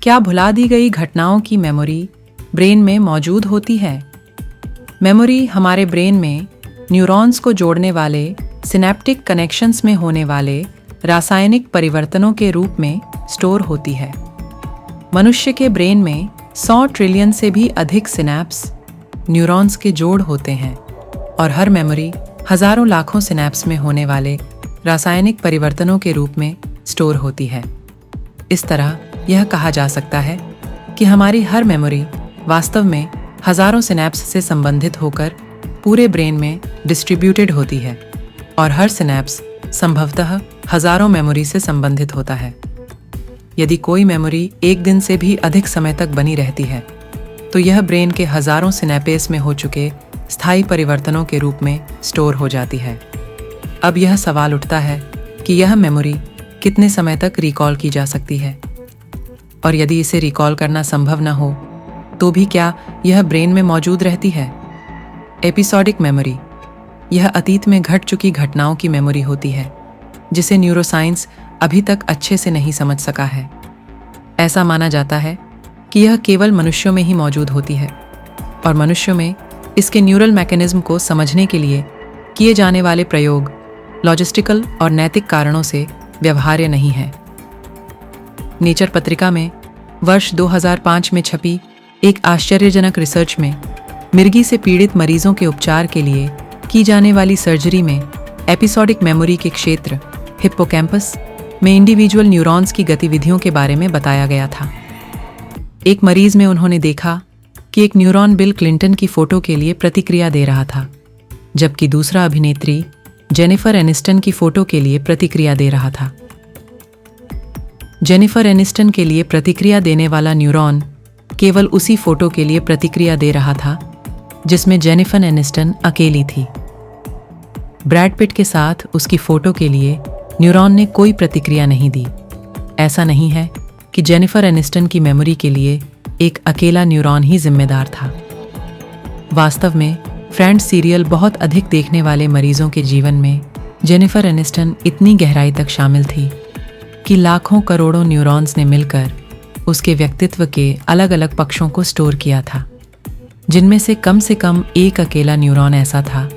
क्या भुला दी गई घटनाओं की मेमोरी ब्रेन में मौजूद होती है? मेमोरी हमारे ब्रेन में न्यूरॉन्स को जोड़ने वाले सिनेप्टिक कनेक्शंस में होने वाले रासायनिक परिवर्तनों के रूप में स्टोर होती है। मनुष्य के ब्रेन में 100 ट्रिलियन से भी अधिक सिनैप्स न्यूरॉन्स के जोड़ होते हैं और हर मेमोरी हजारों लाखों सिनैप्स में होने वाले रासायनिक परिवर्तनों के रूप में स्टोर होती है। इस तरह यह कहा जा सकता है कि हमारी हर मेमोरी वास्तव में हजारों सिनैप्स से संबंधित होकर पूरे ब्रेन में डिस्ट्रीब्यूटेड होती है और हर सिनैप्स संभवतः हजारों मेमोरी से संबंधित होता है। यदि कोई मेमोरी एक दिन से भी अधिक समय तक बनी रहती है तो यह ब्रेन के हजारों सिनैपेस में हो चुके स्थायी परिवर्तनों के रूप में स्टोर हो जाती है। अब यह सवाल उठता है कि यह मेमोरी कितने समय तक रिकॉल की जा सकती है, और यदि इसे रिकॉल करना संभव न हो तो भी क्या यह ब्रेन में मौजूद रहती है? एपिसोडिक मेमोरी यह अतीत में घट चुकी घटनाओं की मेमोरी होती है जिसे न्यूरोसाइंस अभी तक अच्छे से नहीं समझ सका है। ऐसा माना जाता है कि यह केवल मनुष्यों में ही मौजूद होती है और मनुष्यों में इसके न्यूरल मैकेनिज्म को समझने के लिए किए जाने वाले प्रयोग लॉजिस्टिकल और नैतिक कारणों से व्यवहार्य नहीं है। नेचर पत्रिका में वर्ष 2005 में छपी एक आश्चर्यजनक रिसर्च में मिर्गी से पीड़ित मरीजों के उपचार के लिए की जाने वाली सर्जरी में एपिसोडिक मेमोरी के क्षेत्र हिप्पोकैम्पस में इंडिविजुअल न्यूरॉन्स की गतिविधियों के बारे में बताया गया था। एक मरीज में उन्होंने देखा कि एक न्यूरॉन बिल क्लिंटन की फोटो के लिए प्रतिक्रिया दे रहा था, जबकि दूसरा अभिनेत्री जेनिफर एनिस्टन की फोटो के लिए प्रतिक्रिया दे रहा था। जेनिफर एनिस्टन के लिए प्रतिक्रिया देने वाला न्यूरॉन केवल उसी फोटो के लिए प्रतिक्रिया दे रहा था जिसमें जेनिफर एनिस्टन अकेली थी। ब्रैड पिट के साथ उसकी फोटो के लिए न्यूरॉन ने कोई प्रतिक्रिया नहीं दी। ऐसा नहीं है कि जेनिफर एनिस्टन की मेमोरी के लिए एक अकेला न्यूरॉन ही जिम्मेदार था। वास्तव में फ्रेंड्स सीरियल बहुत अधिक देखने वाले मरीजों के जीवन में जेनिफर एनिस्टन इतनी गहराई तक शामिल थी कि लाखों करोड़ों न्यूरॉन्स ने मिलकर उसके व्यक्तित्व के अलग अलग पक्षों को स्टोर किया था, जिनमें से कम एक अकेला न्यूरॉन ऐसा था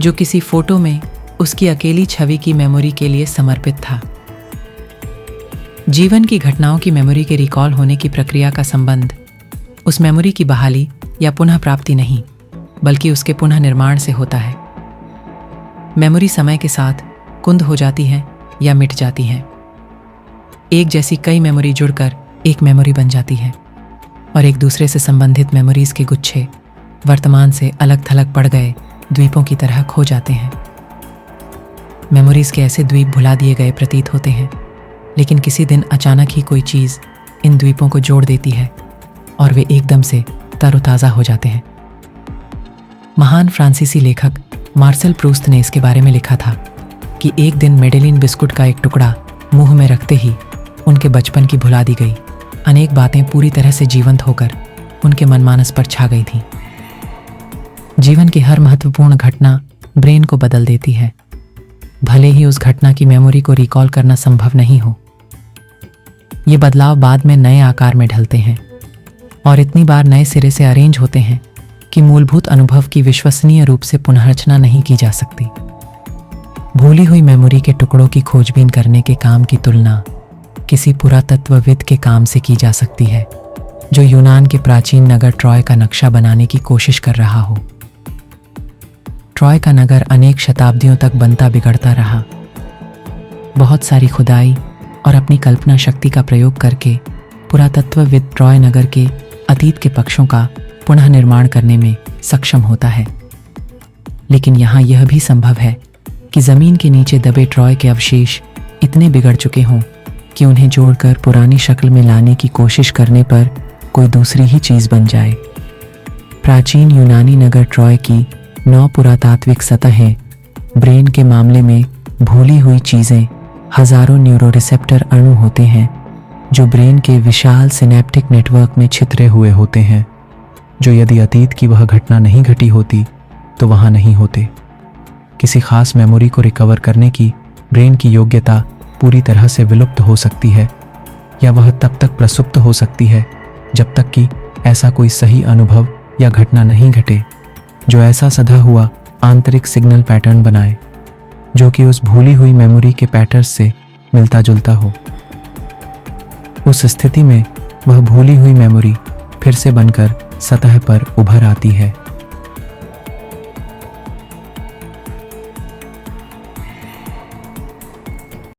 जो किसी फोटो में उसकी अकेली छवि की मेमोरी के लिए समर्पित था। जीवन की घटनाओं की मेमोरी के रिकॉल होने की प्रक्रिया का संबंध उस मेमोरी की बहाली या पुनः प्राप्ति नहीं, बल्कि उसके पुनः निर्माण से होता है। मेमोरी समय के साथ कुंद हो जाती हैं या मिट जाती हैं। एक जैसी कई मेमोरी जुड़कर एक मेमोरी बन जाती है और एक दूसरे से संबंधित मेमोरीज के गुच्छे वर्तमान से अलग थलग पड़ गए द्वीपों की तरह खो जाते हैं। मेमोरीज के ऐसे द्वीप भुला दिए गए प्रतीत होते हैं, लेकिन किसी दिन अचानक ही कोई चीज़ इन द्वीपों को जोड़ देती है और वे एकदम से तरोताज़ा हो जाते हैं। महान फ्रांसीसी लेखक मार्सेल प्रूस्त ने इसके बारे में लिखा था कि एक दिन मेडेलिन बिस्कुट का एक टुकड़ा मुंह में रखते ही उनके बचपन की भुला दी गई अनेक बातें पूरी तरह से जीवंत होकर उनके मनमानस पर छा गई थीं। जीवन की हर महत्वपूर्ण घटना ब्रेन को बदल देती है, भले ही उस घटना की मेमोरी को रिकॉल करना संभव नहीं हो। ये बदलाव बाद में नए आकार में ढलते हैं और इतनी बार नए सिरे से अरेंज होते हैं कि मूलभूत अनुभव की विश्वसनीय रूप से पुनर्रचना नहीं की जा सकती। भूली हुई मेमोरी के टुकड़ों की खोजबीन करने के काम की तुलना किसी पुरातत्वविद के काम से की जा सकती है जो यूनान के प्राचीन नगर ट्रॉय का नक्शा बनाने की कोशिश कर रहा हो। ट्रॉय का नगर अनेक शताब्दियों तक बनता बिगड़ता रहा। बहुत सारी खुदाई और अपनी कल्पना शक्ति का प्रयोग करके पुरातत्वविद ट्रॉय नगर के अतीत के पक्षों का पुनः निर्माण करने में सक्षम होता है, लेकिन यहाँ यह भी संभव है कि जमीन के नीचे दबे ट्रॉय के अवशेष इतने बिगड़ चुके हों कि उन्हें जोड़कर पुरानी शक्ल में लाने की कोशिश करने पर कोई दूसरी ही चीज़ बन जाए। प्राचीन यूनानी नगर ट्रॉय की 9 पुरातात्विक सतहें ब्रेन के मामले में भूली हुई चीज़ें हजारों न्यूरोरिसेप्टर अणु होते हैं जो ब्रेन के विशाल सिनेप्टिक नेटवर्क में छितरे हुए होते हैं, जो यदि अतीत की वह घटना नहीं घटी होती तो वहाँ नहीं होते। किसी खास मेमोरी को रिकवर करने की ब्रेन की योग्यता पूरी तरह से विलुप्त हो सकती है या वह तब तक प्रसुप्त हो सकती है जब तक कि ऐसा कोई सही अनुभव या घटना नहीं घटे जो ऐसा सधा हुआ आंतरिक सिग्नल पैटर्न बनाए जो कि उस भूली हुई मेमोरी के पैटर्न से मिलता जुलता हो। उस स्थिति में वह भूली हुई मेमोरी फिर से बनकर सतह पर उभर आती है।